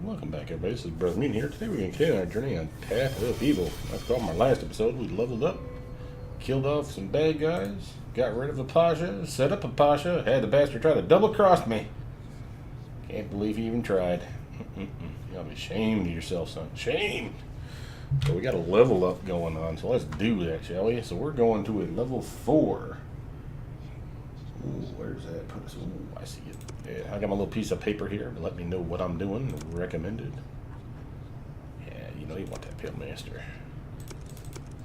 Welcome back, everybody. This is Brothermutant here. Today we're going to continue our journey on Path of Evil. After all, my last episode, we leveled up, killed off some bad guys, got rid of a Pasha, set up a Pasha, had the bastard try to double-cross me. Can't believe he even tried. You ought to be ashamed of yourself, son. Shame! So we got a level up going on, so let's do that, shall we? So we're going to a level 4. Ooh, where's that put us? Ooh, I see it. Yeah, I got my little piece of paper here to let me know what I'm doing. Recommended. Yeah, you know you want that Pale Master.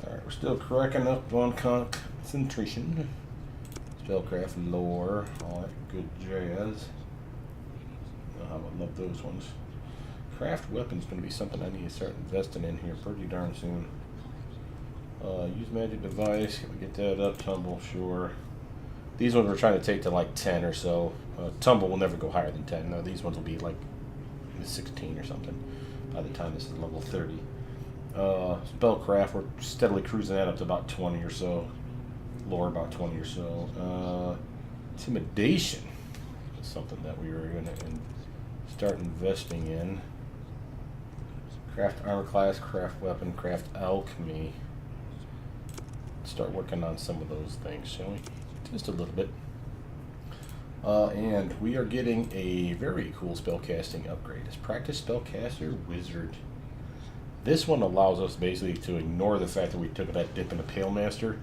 Alright, we're still cracking up on concentration. Spellcraft lore, all that good jazz. I would love those ones. Craft weapons going to be something I need to start investing in here pretty darn soon. Use magic device. Can we get that up? Tumble, sure. These ones we're trying to take to like 10 or so. Tumble will never go higher than 10. No, these ones will be like 16 or something by the time this is level 30. Spellcraft, we're steadily cruising that up to about 20 or so. Lore about 20 or so. Intimidation is something that we were going to start investing in. Craft armor class, craft weapon, craft alchemy. Start working on some of those things, shall we? Just a little bit. And we are getting a very cool spellcasting upgrade. It's Practice Spellcaster Wizard. This one allows us basically to ignore the fact that we took that dip in a Pale Master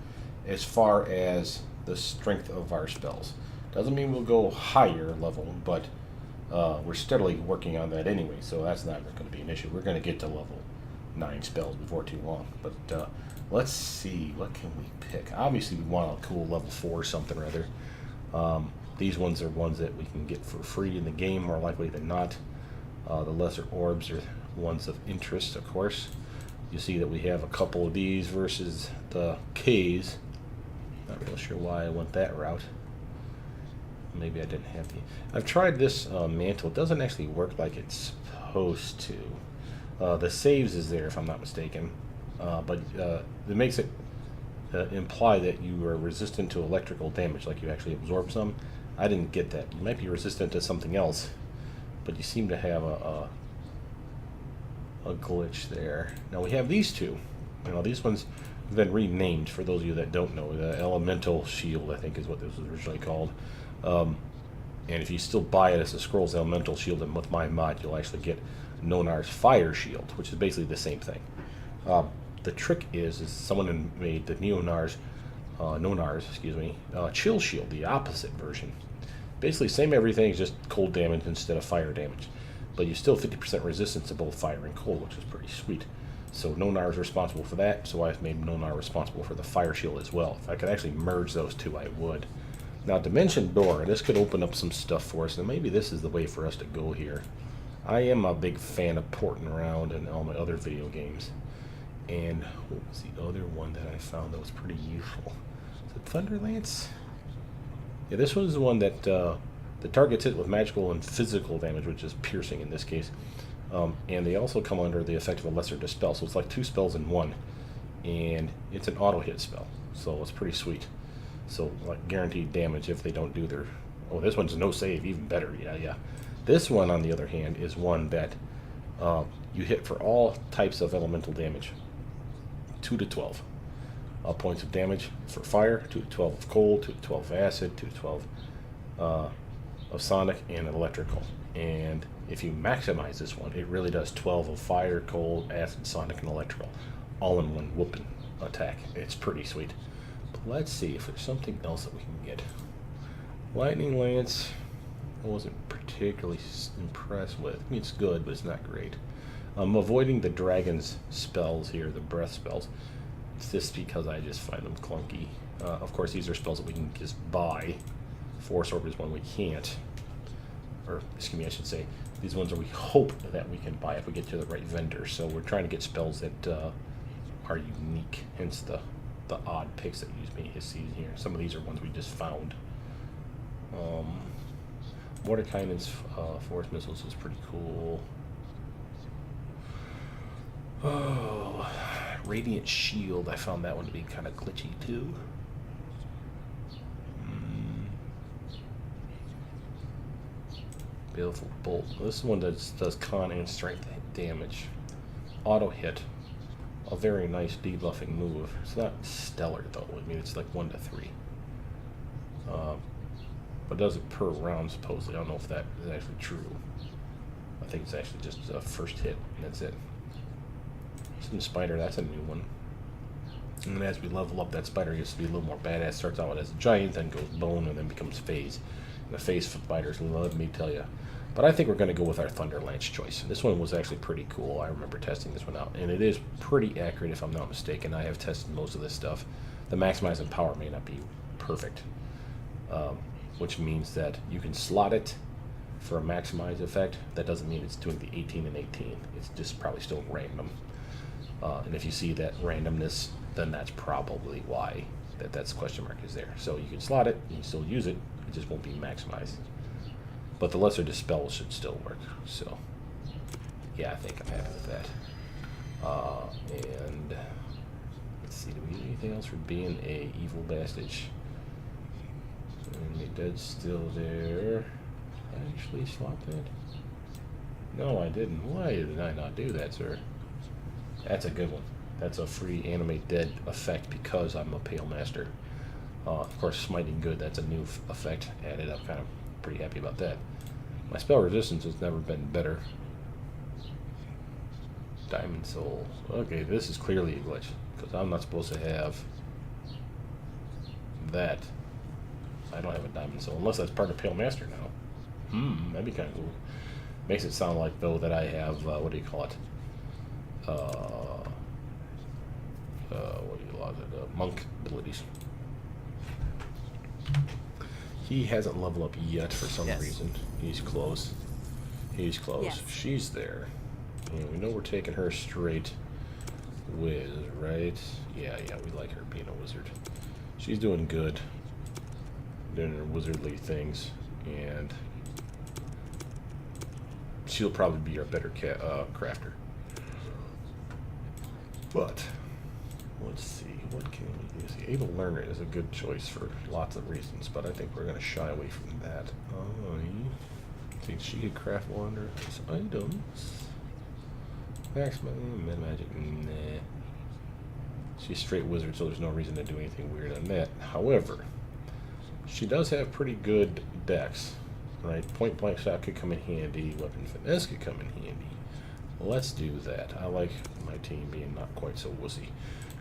as far as the strength of our spells. Doesn't mean we'll go higher level, but we're steadily working on that anyway, so that's not going to be an issue. We're going to get to level 9 spells before too long. But let's see, what can we pick? Obviously we want a cool level 4 or something or other. These ones are ones that we can get for free in the game, more likely than not. The lesser orbs are ones of interest, of course. You see that we have a couple of these versus the K's. Not real sure why I went that route. Maybe I didn't have the... I've tried this mantle. It doesn't actually work like it's supposed to. The saves is there, if I'm not mistaken. But it makes it imply that you are resistant to electrical damage, like you actually absorb some. I didn't get that. You might be resistant to something else, but you seem to have a glitch there. Now we have these two. You know, these ones have been renamed, for those of you that don't know. The Elemental Shield, I think, is what this was originally called. And if you still buy it as a Scrolls Elemental Shield, and with my mod, you'll actually get Nonar's Fire Shield, which is basically the same thing. The trick is someone made the Nonar's Chill Shield, the opposite version. Basically, same everything, just cold damage instead of fire damage. But you still 50% resistance to both fire and cold, which is pretty sweet. So Nonar is responsible for that, so I've made Nonar responsible for the Fire Shield as well. If I could actually merge those two, I would. Now, Dimension Door, this could open up some stuff for us, and maybe this is the way for us to go here. I am a big fan of porting around in all my other video games. And what was the other one that I found that was pretty useful? Is it Thunderlance? Yeah, this was the one that the target's hit with magical and physical damage, which is piercing in this case. And they also come under the effect of a Lesser Dispel, so it's like 2 spells in one. And it's an auto-hit spell, so it's pretty sweet. So, like, guaranteed damage if they don't do their... Oh, this one's no save, even better, yeah. This one, on the other hand, is one that you hit for all types of elemental damage. 2 to 12 points of damage for fire, 2 to 12 of cold, 2 to 12 of acid, 2 to 12 of sonic and electrical. And if you maximize this one, it really does 12 of fire, cold, acid, sonic, and electrical, all in one whooping attack. It's pretty sweet. But let's see if there's something else that we can get. Lightning Lance, I wasn't particularly impressed with. I mean, it's good, but it's not great. I'm avoiding the dragon's spells here, the breath spells. It's just because I just find them clunky. Of course, these are spells that we can just buy. Force Orb is one we can't. Or, excuse me, I should say, these ones are we hope that we can buy if we get to the right vendor. So we're trying to get spells that are unique, hence the odd picks that you see here. Some of these are ones we just found. Mordekainen's Force Missiles is pretty cool. Oh, Radiant Shield, I found that one to be kind of glitchy too. Baleful Bolt. This is one that does con and strength damage. Auto hit. A very nice debuffing move. It's not stellar though. I mean, it's like 1 to 3. But does it per round supposedly. I don't know if that is actually true. I think it's actually just a first hit, and that's it. Some spider, that's a new one. And as we level up, that spider gets to be a little more badass. Starts out as a giant, then goes bone, and then becomes phase. And the phase spiders, let me tell you. But I think we're going to go with our Thunderlance choice. This one was actually pretty cool. I remember testing this one out. And it is pretty accurate, if I'm not mistaken. I have tested most of this stuff. The maximizing power may not be perfect. Which means that you can slot it for a maximize effect. That doesn't mean it's doing the 18 and 18. It's just probably still random. And if you see that randomness, then that's probably why that's question mark is there. So you can slot it, you can still use it, it just won't be maximized. But the lesser dispel should still work. So yeah, I think I'm happy with that. And let's see, do we need anything else for being a evil bastard? And the dead's still there. I actually slot that? No, I didn't. Why did I not do that, sir? That's a good one. That's a free animate dead effect because I'm a Pale Master. Of course, Smiting Good, that's a new effect added. I'm kind of pretty happy about that. My spell resistance has never been better. Diamond Soul. Okay, this is clearly a glitch because I'm not supposed to have that. I don't have a Diamond Soul unless that's part of Pale Master now. That'd be kind of cool. Makes it sound like though that I have what do you call it? What do you call it? Monk abilities. He hasn't leveled up yet for some reason. He's close. He's close. Yes. She's there. And we know we're taking her straight Wiz, right? Yeah, we like her being a wizard. She's doing good. Doing her wizardly things. And she'll probably be our better crafter. But let's see, what can we do? See, Able Learner is a good choice for lots of reasons, but I think we're going to shy away from that. I think she could craft wondrous items. Maximum magic, nah. She's straight wizard, so there's no reason to do anything weird on that. However, she does have pretty good dex, right? Point blank shot could come in handy. Weapon finesse could come in handy. Let's do that. I like my team being not quite so wussy.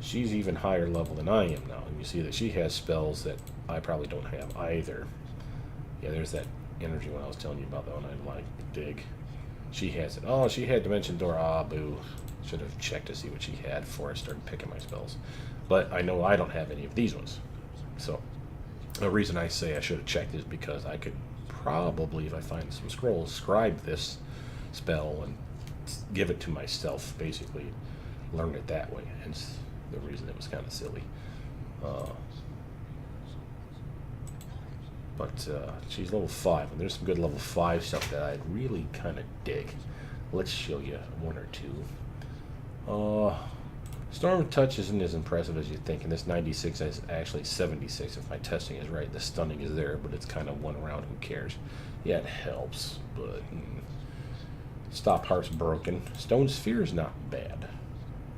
She's even higher level than I am now, and you see that she has spells that I probably don't have either. Yeah, there's that energy one I was telling you about, that one I like. Dig. She has it. Oh, she had Dimension Door. Ah, boo. Should have checked to see what she had before I started picking my spells. But I know I don't have any of these ones. So the reason I say I should have checked is because I could probably, if I find some scrolls, scribe this spell and give it to myself, basically. Learn it that way. Hence the reason it was kind of silly. But she's level 5, and there's some good level 5 stuff that I really kind of dig. Let's show you one or two. Storm Touch isn't as impressive as you think, and this 96 is actually 76 if my testing is right. The stunning is there, but it's kind of one round, who cares? Yeah, it helps, but Stop Heart's broken. Stone Sphere is not bad.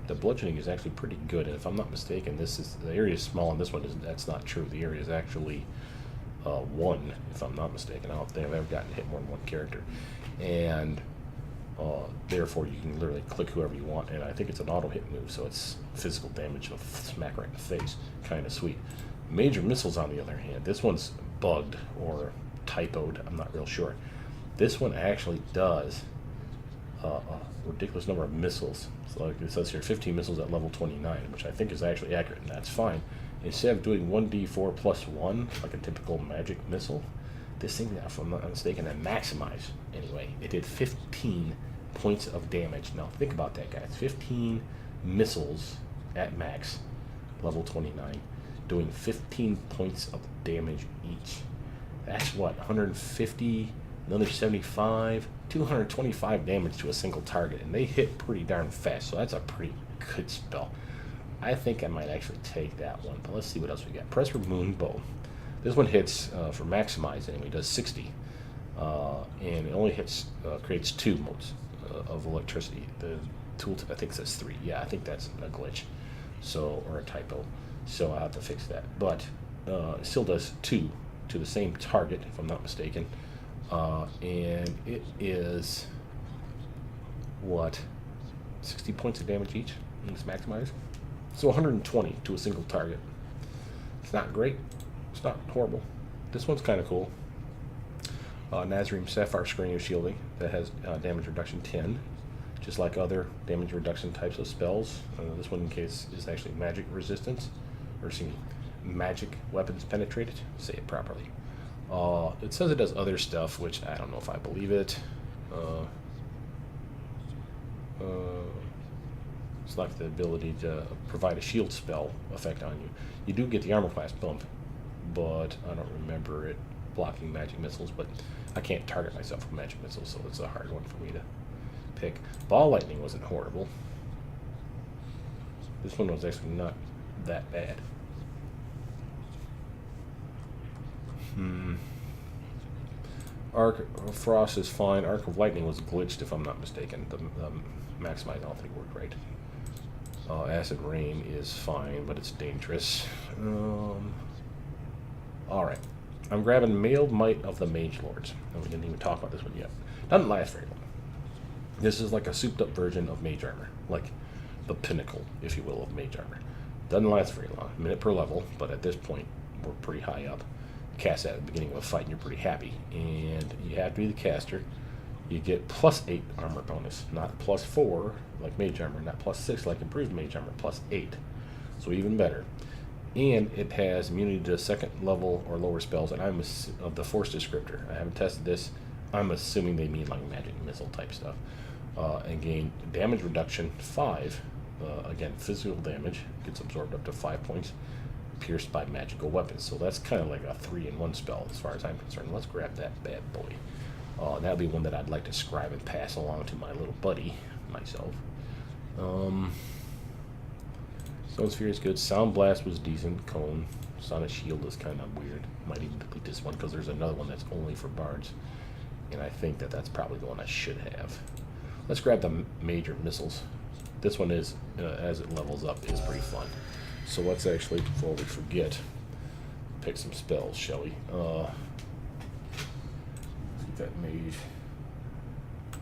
The bludgeoning is actually pretty good, and if I'm not mistaken, this is the area is small, and this one that's not true. The area is actually 1, if I'm not mistaken. I don't think I've ever gotten hit more than one character, and therefore you can literally click whoever you want, and I think it's an auto hit move, so it's physical damage of smack right in the face. Kind of sweet. Major Missiles, on the other hand, this one's bugged or typoed. I'm not real sure. This one actually does a ridiculous number of missiles. So like it says here, 15 missiles at level 29, which I think is actually accurate, and that's fine. Instead of doing 1d4 plus 1, like a typical magic missile, this thing, if I'm not mistaken, at maximize, anyway, it did 15 points of damage. Now think about that, guys. 15 missiles at max, level 29, doing 15 points of damage each. That's what, 150, another 75, 225 damage to a single target, and they hit pretty darn fast, so that's a pretty good spell. I think I might actually take that one, but let's see what else we got. Press for Moonbow. This one hits for maximize anyway, does 60. and it only creates 2 modes of electricity. The tooltip I think says 3. Yeah, I think that's a glitch, so, or a typo. So I'll have to fix that. But it still does 2 to the same target, if I'm not mistaken, and it is what, 60 points of damage each in this maximizer. So 120 to a single target. It's not great. It's not horrible. This one's kind of cool. Nazarene Sapphire Screen of Shielding that has damage reduction 10, just like other damage reduction types of spells. This one in case is actually magic resistance, or excuse me, magic weapons penetrated. Say it properly. It says it does other stuff, which I don't know if I believe it. It's like the ability to provide a shield spell effect on you. You do get the armor class bump, but I don't remember it blocking magic missiles, but I can't target myself with magic missiles, so it's a hard one for me to pick. Ball lightning wasn't horrible. This one was actually not that bad. Arc of Frost is fine. Arc of Lightning was glitched, if I'm not mistaken. The maximize I don't think worked right. Acid Rain is fine, but it's dangerous. Alright. I'm grabbing Mailed Might of the Mage Lords. And we didn't even talk about this one yet. Doesn't last very long. This is like a souped up version of Mage Armor. Like the pinnacle, if you will, of Mage Armor. Doesn't last very long. A minute per level, but at this point, we're pretty high up. Cast at the beginning of a fight and you're pretty happy. And you have to be the caster. You get +8 armor bonus, not +4 like Mage Armor, not +6 like Improved Mage Armor, +8. So even better. And it has immunity to 2nd level or lower spells, and I'm of the Force Descriptor. I haven't tested this. I'm assuming they mean like magic missile type stuff. And gain damage reduction 5. Again, physical damage gets absorbed up to 5 points. Pierced by magical weapons. So that's kind of like a 3-in-1 spell as far as I'm concerned. Let's grab that bad boy. That'll be one that I'd like to scribe and pass along to my little buddy, myself. Stone Sphere is good. Sound Blast was decent. Cone. Sonic Shield is kind of weird. Might even delete this one because there's another one that's only for bards. And I think that that's probably the one I should have. Let's grab the major missiles. This one is, as it levels up, is pretty fun. So let's actually, before we forget, pick some spells, shall we? That mage.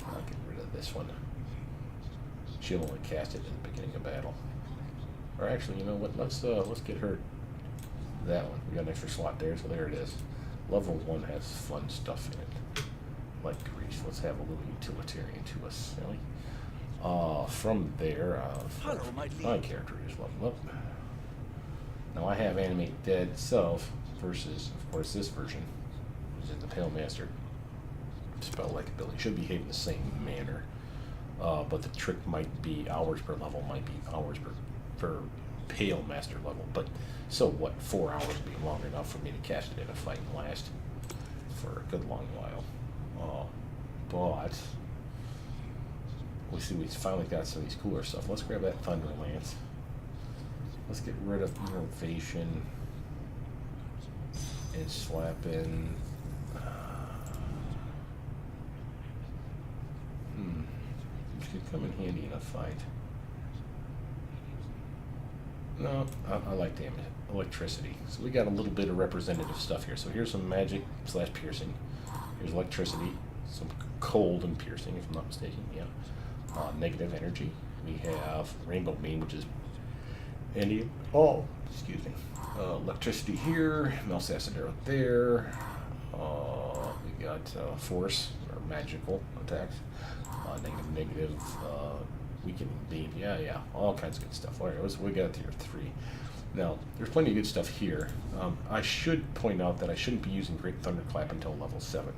I'll get rid of this one. She'll only cast it at the beginning of battle. Or actually, you know what? Let's get her that one. We got an extra slot there, so there it is. Level 1 has fun stuff in it, like Grease. Let's have a little utilitarian to us, shall we? From there, my character is level up. Now I have Animate Dead Self versus, of course, this version, which is the Pale Master. Spell-like ability should behave in the same manner, but the trick might be hours per level, might be hours per Pale Master level. But so what? 4 hours would be long enough for me to cast it in a fight and last for a good long while. But we see we finally got some of these cooler stuff. Let's grab that Thunder Lance. Let's get rid of Innovation and slap in. Could come in handy in a fight. No, I like damage. Electricity. So we got a little bit of representative stuff here. So here's some magic / piercing. Here's electricity, some cold and piercing, if I'm not mistaken. Yeah. Negative energy. We have Rainbow Beam, which is Indian. Oh, excuse me. Electricity here. Mouse Acid Arrow there. We got force or magical attacks. Negative, weakening beam, yeah, all kinds of good stuff. All right, so we got tier 3. Now, there's plenty of good stuff here. I should point out that I shouldn't be using Great Thunderclap until level 7.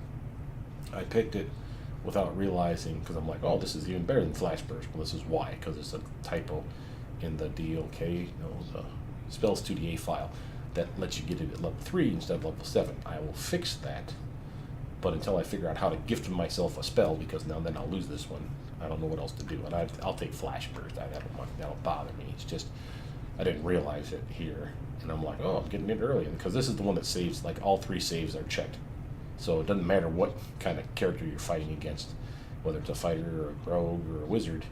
I picked it without realizing, because I'm like, oh, this is even better than Flash Burst. Well, this is why, because it's a typo in the the Spells 2DA file that lets you get it at level 3 instead of level 7. I will fix that. But until I figure out how to gift myself a spell, because now then I'll lose this one, I don't know what else to do. And I'll take Flash Burst. That'll bother me. It's just, I didn't realize it here. And I'm like, oh, I'm getting it early. Because this is the one that saves, like all 3 saves are checked. So it doesn't matter what kind of character you're fighting against, whether it's a fighter or a rogue or a wizard.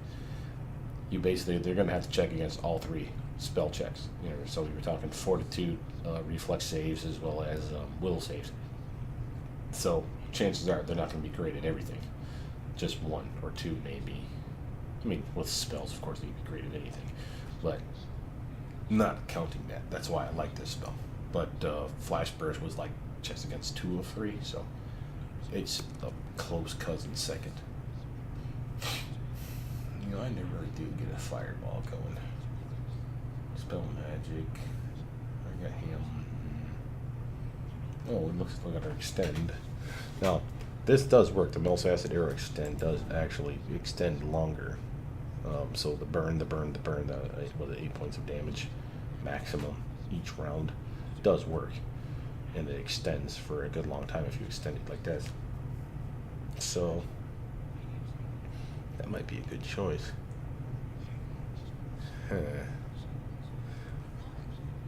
You basically, they're going to have to check against all three spell checks. You know, so you're talking fortitude, reflex saves, as well as will saves. So chances are they're not going to be great at everything. Just one or two maybe. I mean, with spells, of course, they can be great at anything. But not counting that. That's why I like this spell. But Flash Burst was like checks against 2 of 3, so it's a close cousin second. You know, I never really do get a fireball going. Spell magic. I got him. Oh, it looks like I gotta extend. Now, this does work. The Mel's Acid Arrow Extend does actually extend longer. So the burn, with the 8 points of damage maximum each round does work. And it extends for a good long time if you extend it like this. So that might be a good choice.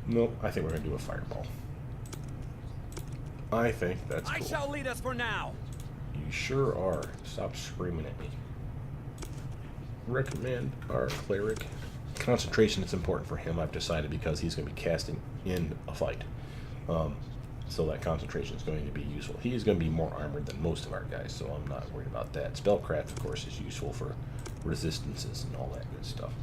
Nope, I think we're gonna do a fireball. I think that's cool. I shall lead us for now. You sure are. Stop screaming at me. Recommend our cleric. Concentration is important for him, I've decided, because he's going to be casting in a fight. So that concentration is going to be useful. He is going to be more armored than most of our guys, so I'm not worried about that. Spellcraft, of course, is useful for resistances and all that good stuff.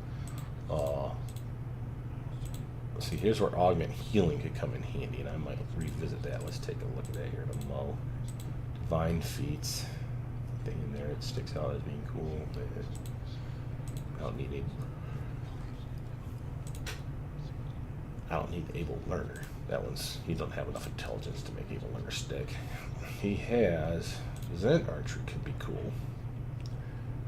Let's see, here's where augment healing could come in handy, and I might revisit that. Let's take a look at that here in a mo. Divine feats. Thing in there, it sticks out as being cool. I don't need Able Learner. That one's, he doesn't have enough intelligence to make Able Learner stick. He has Zent Archery, could be cool.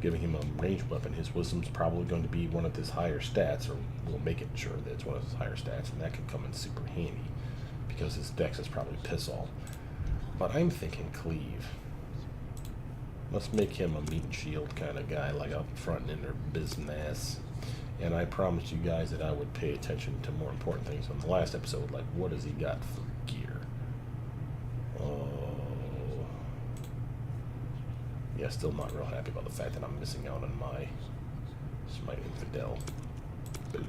Giving him a ranged weapon. His wisdom's probably going to be one of his higher stats, or we'll make it sure that it's one of his higher stats, and that could come in super handy because his dex is probably piss all. But I'm thinking Cleave. Let's make him a meat and shield kind of guy, like up front and in their business. And I promised you guys that I would pay attention to more important things on the last episode, like what has he got for gear? Yeah, still not real happy about the fact that I'm missing out on my Smite Infidel. Boo.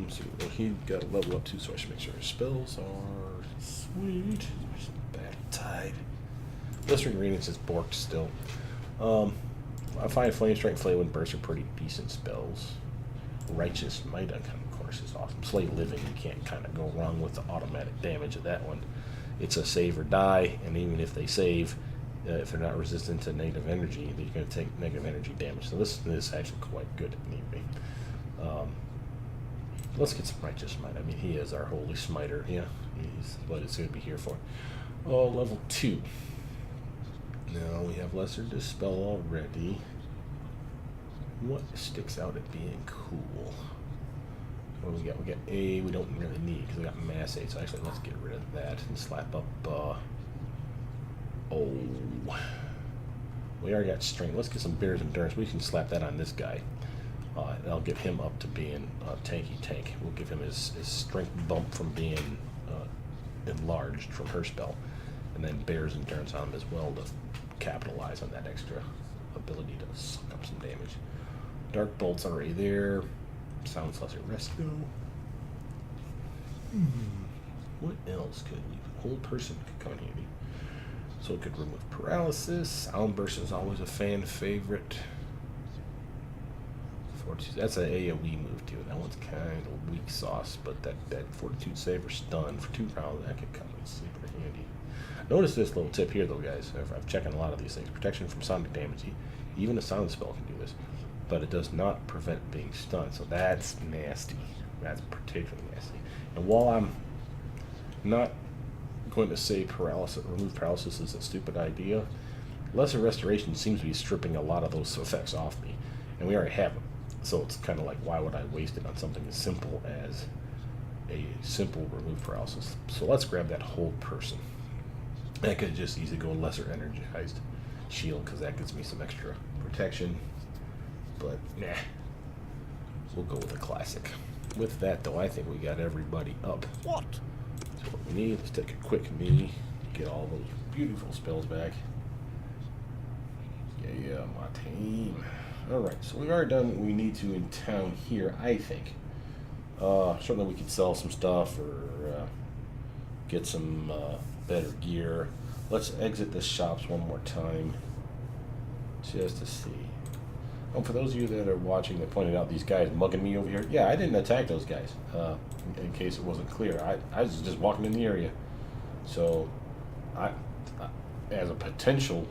So he got a level up too, so I should make sure his spells are sweet. Back tied. Blistering Radiance is borked still. I find Flame Strike, Flay Wind Burst are pretty decent spells. Righteous Might, of course, is awesome. Slay Living, you can't kind of go wrong with the automatic damage of that one. It's a save or die, and even if they save, if they're not resistant to negative energy, they're going to take negative energy damage. So this is actually quite good if need be. Let's get some Righteous Might. I mean, he is our holy smiter. Yeah, he's what it's going to be here for. Oh, level 2. Now we have Lesser Dispel already. What sticks out at being cool? What do we got? We got A, we don't really need because we got Mass 8, so actually let's get rid of that and slap up, oh. We already got Strength. Let's get some Bear's Endurance. We can slap that on this guy. That'll get him up to being tanky tank. We'll give him his Strength bump from being enlarged from her spell. And then Bear's Endurance on him as well to capitalize on that extra ability to suck up some damage. Dark Bolt's already there. Sounds Lesser Rescue. What else could we? Whole Person could come in handy. So it could remove paralysis. Sound Burst is always a fan favorite. Fortitude, that's an AoE move too. That one's kind of weak sauce, but that Fortitude save or stun for 2 rounds, that could come in super handy. Notice this little tip here though, guys. I'm checking a lot of these things. Protection from sonic damage. Even a sound spell can do this, but it does not prevent being stunned. So that's nasty. That's particularly nasty. And while I'm not going to say remove paralysis is a stupid idea, Lesser Restoration seems to be stripping a lot of those effects off me, and we already have them. So it's kind of like, why would I waste it on something as simple as a simple remove paralysis? So let's grab that Whole Person. I could just easily go Lesser Energized Shield because that gives me some extra protection, but nah, we'll go with a classic. With that though, I think we got everybody up. What? So What we need, let's take a quick knee, get all those beautiful spells back. Yeah, my team. Alright, so we've already done what we need to in town here, I think. Certainly we could sell some stuff or get some better gear. Let's exit the shops one more time just to see. Oh, for those of you that are watching that pointed out these guys mugging me over here, yeah, I didn't attack those guys, in case it wasn't clear. I was just walking in the area. So, as a potential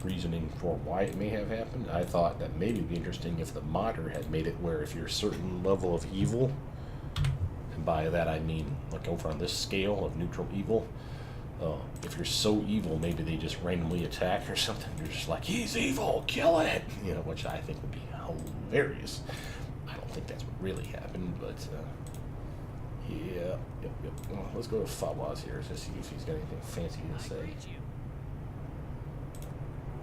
reasoning for why it may have happened, I thought that maybe it'd be interesting if the modder had made it where if you're a certain level of evil, and by that I mean like over on this scale of neutral evil, if you're so evil, maybe they just randomly attack or something. You're just like, he's evil, kill it! You know, which I think would be hilarious. I don't think that's what really happened, but yeah, yep. Well, let's go to Fawaz here to see if he's got anything fancy to say.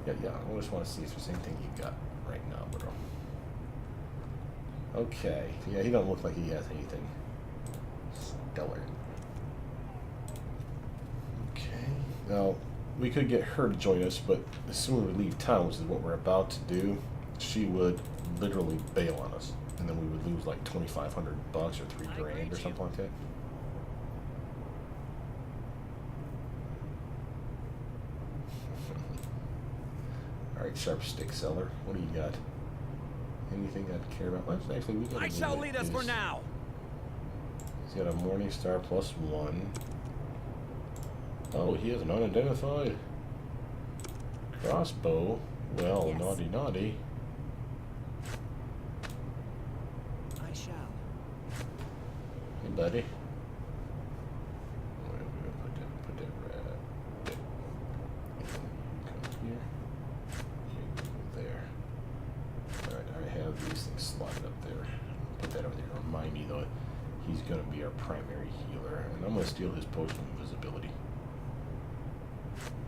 Yeah, I just want to see if there's anything you got right now, bro. Okay, yeah, he don't look like he has anything stellar. Okay, now, we could get her to join us, but as soon as we leave town, which is what we're about to do, she would literally bail on us. And then we would lose like $2,500 or $3 grand or something like that. Alright, sharp stick seller. What do you got? Anything I care about? Well, actually, we got. I shall lead us for now. He's got a Morning Star +1. Oh, he has an unidentified crossbow. Well, yes. Naughty. I shall. Hey, buddy. Where are we gonna put that right come here. There. Alright, I have these things slotted up there. Put that over there. Remind me though, he's gonna be our primary healer. And I'm gonna steal his potion of invisibility.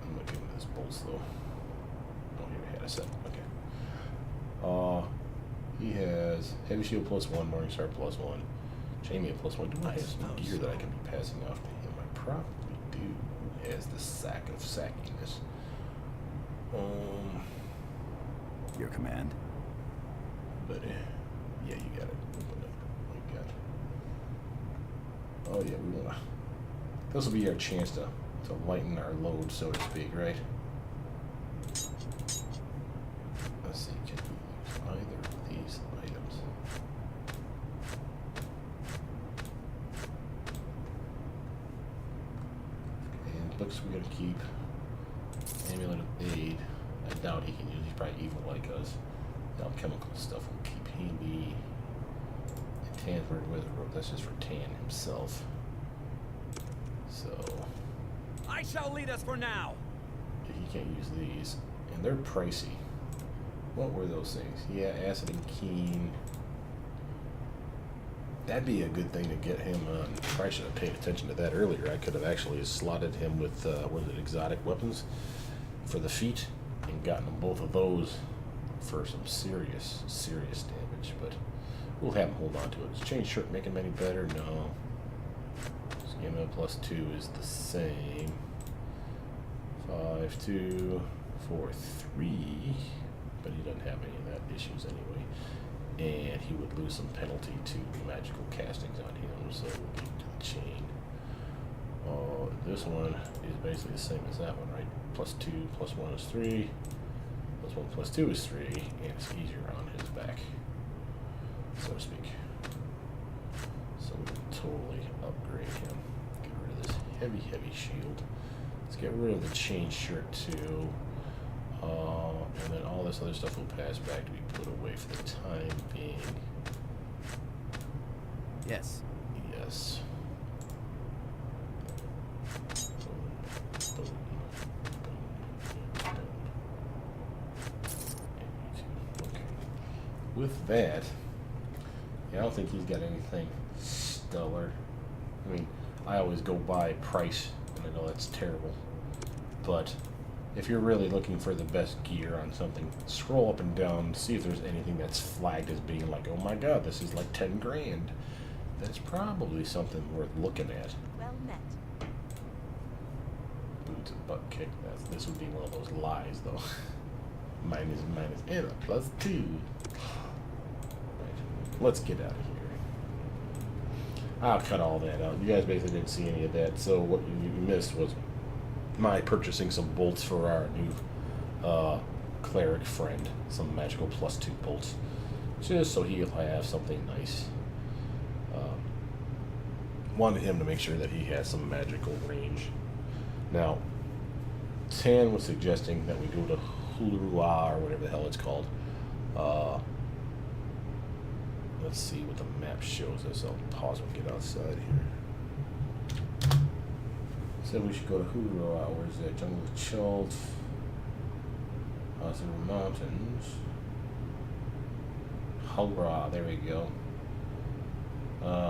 I'm gonna give him this bolts though. Oh, here we had a set. Okay. He has heavy shield +1, Morning Star +1, chainmail +1. Do I have some gear that I can be passing off to him? I probably do. As the sack of sackiness. Your command. But yeah, you got it. Open up. We got it. Oh yeah, we wanna. This will be our chance to lighten our load, so to speak, right? Let's see, can we use either of these items? And books we're gonna keep. Amulet of Aid. I doubt he can use. He's probably evil like us. Alchemical stuff will keep handy. And Tan's Wizard Rope. That's just for Tan himself. So. I shall lead us for now. Yeah, he can't use these, and they're pricey. What were those things? Yeah, Acid and Keen. That'd be a good thing to get him on. Probably should have paid attention to that earlier. I could have actually slotted him with, what is it, exotic weapons for the feet, and gotten them both of those for some serious damage. But we'll have him hold on to it. Is Chain Shirt make him any better? No. Stamina +2 is the same. 5, 2, 4, 3. But he doesn't have any of that issues anyway. And he would lose some penalty to magical castings on him, so we'll get to the chain. This one is basically the same as that one, right? +2, +1 is 3. +1, +2 is 3, and it's easier on his back, so to speak. So we can totally upgrade him. Get rid of this heavy shield. Let's get rid of the chain shirt too. And then all this other stuff will pass back to be put away for the time being. Yes. Yes. Boom. Okay. With that, yeah, I don't think he's got anything stellar. I mean, I always go by price, and I know that's terrible, but if you're really looking for the best gear on something, scroll up and down, see if there's anything that's flagged as being like, oh my god, this is like 10 grand. That's probably something worth looking at. Well met. to butt kick. This would be one of those lies, though. minus, and a +2. Right. Let's get out of here. I'll cut all that out. You guys basically didn't see any of that. So what you missed was my purchasing some bolts for our new cleric friend. Some magical +2 bolts. Just so he'll have something nice. Wanted him to make sure that he has some magical range. Now, Tan was suggesting that we go to Hulurua, or whatever the hell it's called. Let's see what the map shows us. I'll pause and get outside here. Said we should go to Hulurua. Where's that? Jungle of Chult. House of the Mountains. Hulurua, there we go.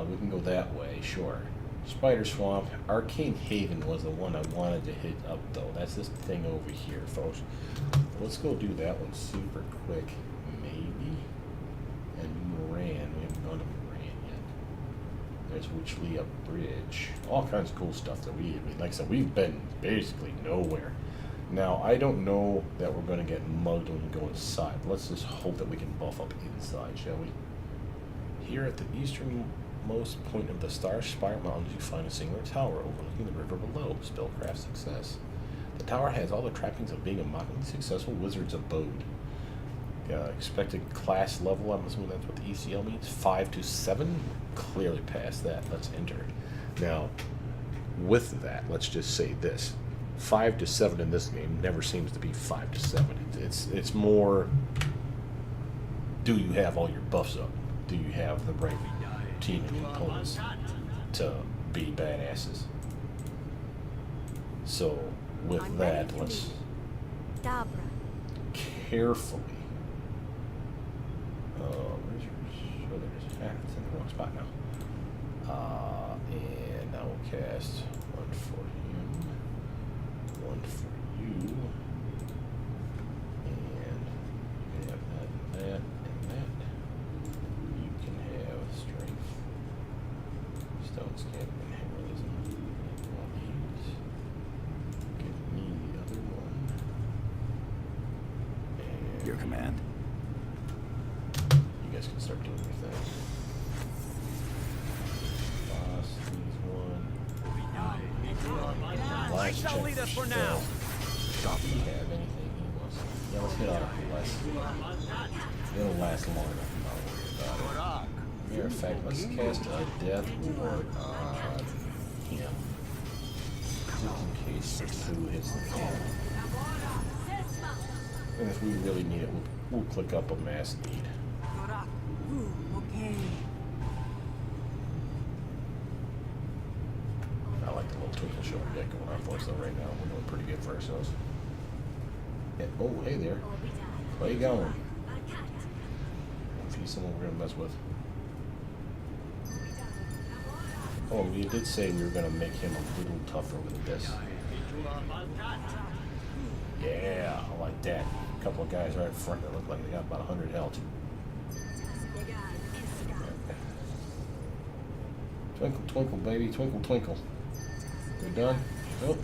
We can go that way, sure. Spider Swamp. Arcane Haven was the one I wanted to hit up, though. That's this thing over here, folks. Let's go do that one super quick, maybe. And Moran. We haven't gone to Moran yet. There's Witchlia Bridge. All kinds of cool stuff that like I said, we've been basically nowhere. Now, I don't know that we're going to get mugged when we go inside. But let's just hope that we can buff up inside, shall we? Here at the easternmost point of the Star Spire Mountains, you find a singular tower overlooking the river below. Spellcraft success. The tower has all the trappings of being a mockingly successful wizard's abode. Expected class level, I'm assuming that's what the ECL means, 5 to 7. Clearly past that. Let's enter. Now, with that, let's just say this. 5 to 7 in this game never seems to be 5 to 7. It's more, do you have all your buffs up? Do you have the right team and components to be badasses? So, with that, let's carefully. Where's yours? Oh, there's. It's in the wrong spot now. And now we'll cast one for him, one for you, and you can have that, and that, and that. You can have strength, stone skin, and heroism. One of these. Give me the other one. And Your command. you guys can start doing your thing. Boss, these one. I shall lead us for now. Stop. If you have anything he wants. Yeah, let's hit on it less. It'll last long enough. I'm not worried about it. Matter of fact, let's cast a death ward on him. Just in case the 2 hits the can. And if we really need it, we'll click up a mass need. I like the little twinkle show we got going on for us though right now. We're doing pretty good for ourselves. Yeah, oh, hey there. Where you going? If he's someone we're gonna mess with. Oh, we did say we were gonna make him a little tougher with this. Yeah, I like that. A couple of guys right in front that look like they got about 100 health. Twinkle, twinkle, baby, twinkle, twinkle. We done? Nope.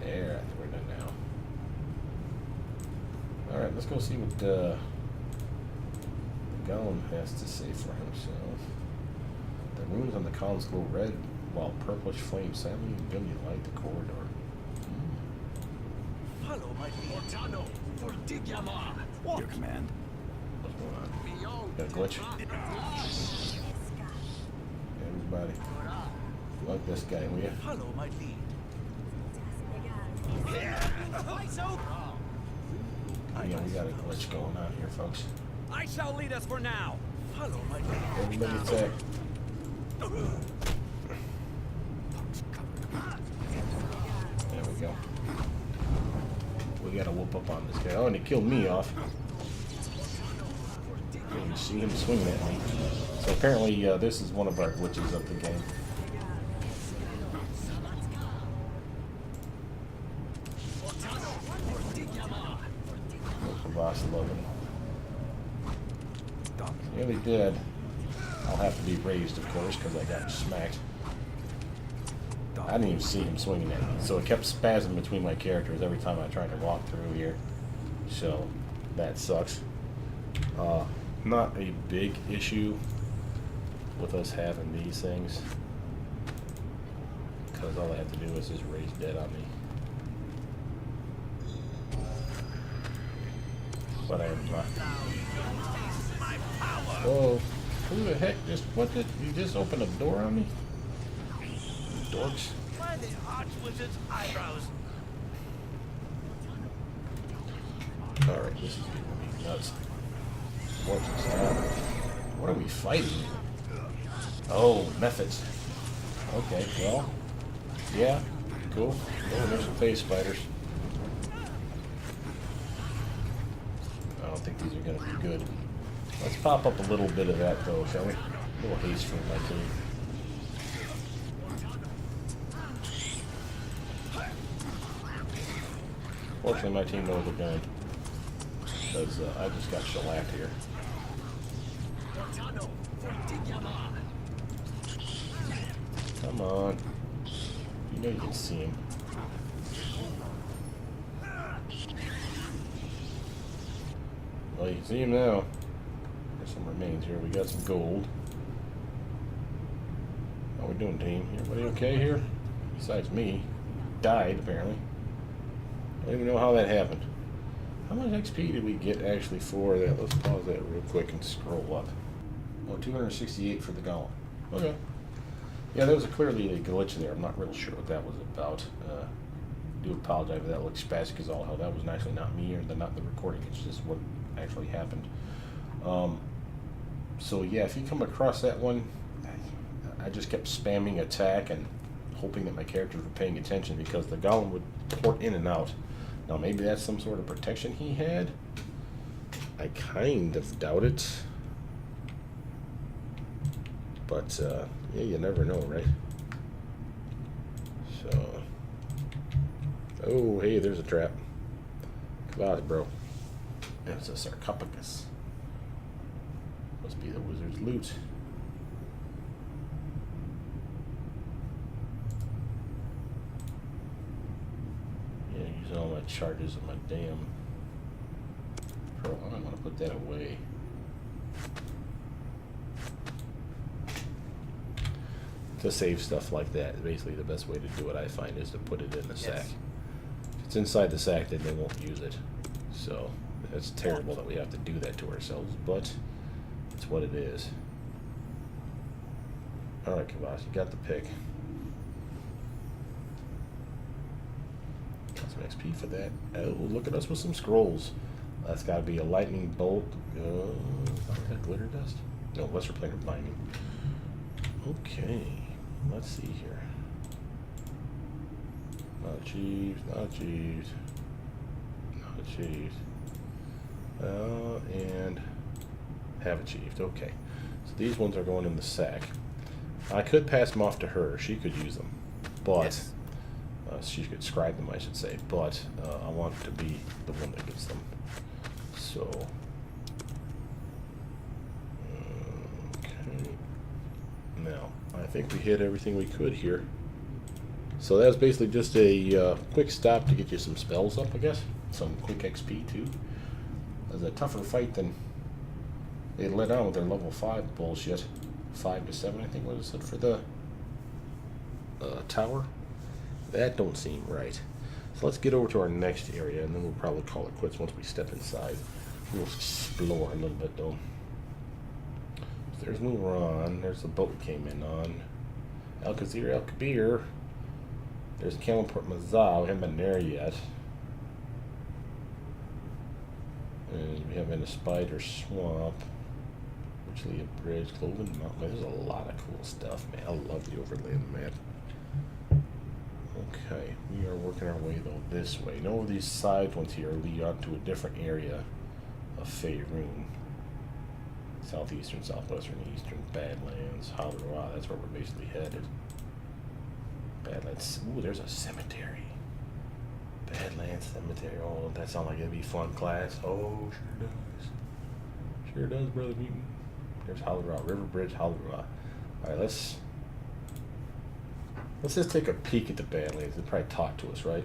There, I think we're done now. Alright, let's go see what the Golem has to say for himself. The runes on the columns glow red, while purplish flames silently illuminate the corridor. Follow my Your command. What's going on? Got a glitch? Everybody, like this guy, will you? Follow my lead. Yeah, we got a glitch going on here, folks. I shall lead us for now. Follow my lead. Everybody attack. There we go. We gotta whoop up on this guy. Oh, and he killed me off. You see him swinging at me. So apparently, this is one of our glitches of the game. Boss 11. Nearly dead. I'll have to be raised, of course, because I got smacked. I didn't even see him swinging at me. So it kept spazzing between my characters every time I tried to walk through here. So that sucks. Not a big issue with us having these things, because all I have to do is just raise dead on me. But I am not. Whoa. Who the heck just, what did, you just opened a door on me? Dorks. Why the Archwizard's eyebrows? Alright, this is gonna be nuts. What's this now? What are we fighting? Oh, methods. Okay, well, yeah, cool. Oh, there's some phase spiders. I don't think these are going to be good. Let's pop up a little bit of that, though, shall we? A little haste from my team. Fortunately, my team knows they're going, because I just got shellacked here. Come on. You know you can see him. Well, you can see him now. There's some remains here. We got some gold. How we doing, team? Everybody okay here? Besides me. Died, apparently. I don't even know how that happened. How much XP did we get actually for that? Let's pause that real quick and scroll up. Oh, 268 for the golem. Okay. Yeah, there was clearly a glitch in there. I'm not real sure what that was about. I do apologize if that looks spastic as all hell. That was actually not me or not the recording. It's just what actually happened. So yeah, if you come across that one, I just kept spamming attack and hoping that my characters were paying attention, because the golem would port in and out. Now maybe that's some sort of protection he had. I kind of doubt it. But yeah, you never know, right? So, oh hey, there's a trap. Come on, bro. That's a sarcophagus. Must be the wizard's loot. Yeah, using all my charges of my damn pro. I want to put that away. To save stuff like that, basically the best way to do it, I find, is to put it in the sack. If it's inside the sack, then they won't use it. So it's terrible that we have to do that to ourselves, but it's what it is. Alright, Kavash, you got the pick. Got some XP for that. Oh, look at us with some scrolls. That's got to be a lightning bolt. Is that glitter dust? No, lesser planar binding. Okay, let's see here. Not achieved, not achieved, not achieved. And have achieved. Okay, so these ones are going in the sack. I could pass them off to her. She could use them, but Yes. She could scribe them, I should say. But I want to be the one that gets them. So, okay. Now, I think we hit everything we could here. So that was basically just a quick stop to get you some spells up, I guess. Some quick XP too. It was a tougher fight than they let on with their level 5 bullshit. 5 to 7, I think, what is it for the tower? That don't seem right. So let's get over to our next area, and then we'll probably call it quits once we step inside. We'll explore a little bit, though. So there's Muran. There's the boat we came in on. Al-Khazir, Al-Kabir. There's Kalimport Mazal. We haven't been there yet. And we have been to Spider Swamp. Richley Bridge, Cloven Mountain. There's a lot of cool stuff, man. I love the overlay of the map. Okay, we are working our way, though, this way. No, these side ones here lead on to a different area of Faerun. Southeastern, southwestern, eastern, Badlands, Hollow. That's where we're basically headed. Badlands. Ooh, there's a cemetery. Badlands Cemetery. Oh, that sounds like it'd be fun class. Oh, sure does. Sure does, Brothermutant. There's Hollow River Bridge, Hollow. Alright, let's Let's just take a peek at the Badlands. They'll probably talk to us, right?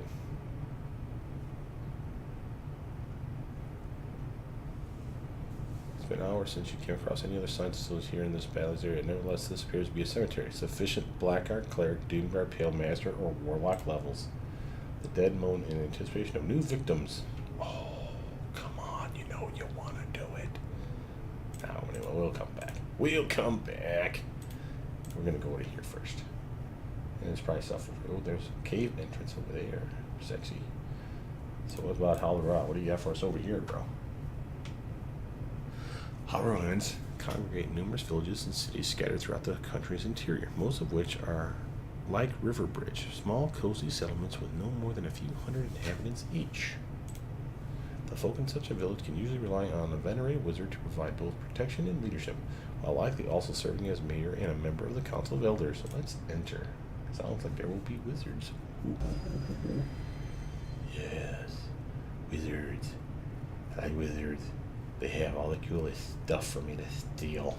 It's been hours since you came across any other signs of those here in this Badlands area. Nevertheless, this appears to be a cemetery. Sufficient Blackguard, Cleric, Doomguard, Pale Master, or Warlock levels. The dead moan in anticipation of new victims. Oh, come on. You know you want to do it. Now, anyway, we'll come back. We'll come back. We're going to go over here first. And there's probably stuff over. Oh, there's a cave entrance over there. Sexy. So what about Holler? What do you got for us over here, bro? Hollerlands congregate numerous villages and cities scattered throughout the country's interior, most of which are like Riverbridge, small, cozy settlements with no more than a few hundred inhabitants each. The folk in such a village can usually rely on a venerated wizard to provide both protection and leadership, while likely also serving as mayor and a member of the Council of Elders. So let's enter. Sounds like there will be wizards. Ooh. Yes, wizards. I like wizards. They have all the coolest stuff for me to steal.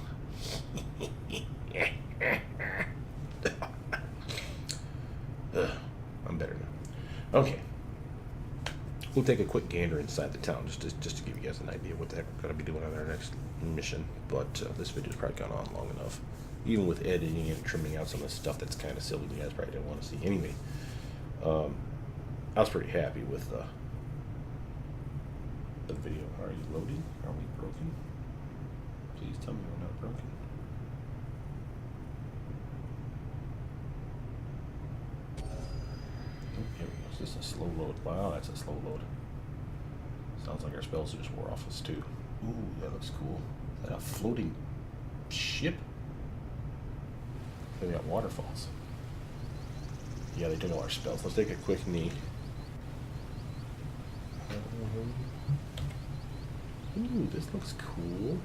I'm better now. Okay. We'll take a quick gander inside the town just to give you guys an idea what the heck we're going to be doing on our next mission. But this video's probably gone on long enough. Even with editing and trimming out some of the stuff that's kind of silly you guys probably didn't want to see. Anyway, I was pretty happy with the video. Are you loading? Are we broken? Please tell me we're not broken. Oh, here we go. It's just a slow load. Wow, that's a slow load. Sounds like our spells just wore off us too. Ooh, that looks cool. Is that a floating ship? They got waterfalls. Yeah, they took all our spells. Let's take a quick knee. Ooh, this looks cool.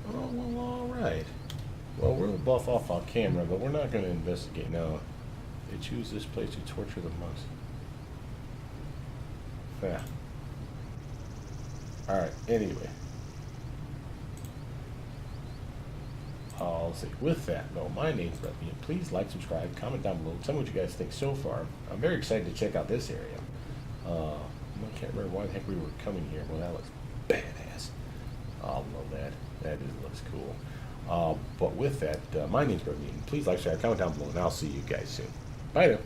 Oh, well, alright. Well, we'll buff off on camera, but we're not going to investigate now. They choose this place to torture the monks. Yeah. Alright, anyway. I'll say, with that, though, my name's Brothermutant. Please like, subscribe, comment down below. Tell me what you guys think so far. I'm very excited to check out this area. I can't remember why the heck we were coming here. Well, that looks badass. I'll know that. That looks cool. But with that, my name's Brothermutant. Please like, share, comment down below, and I'll see you guys soon. Bye now.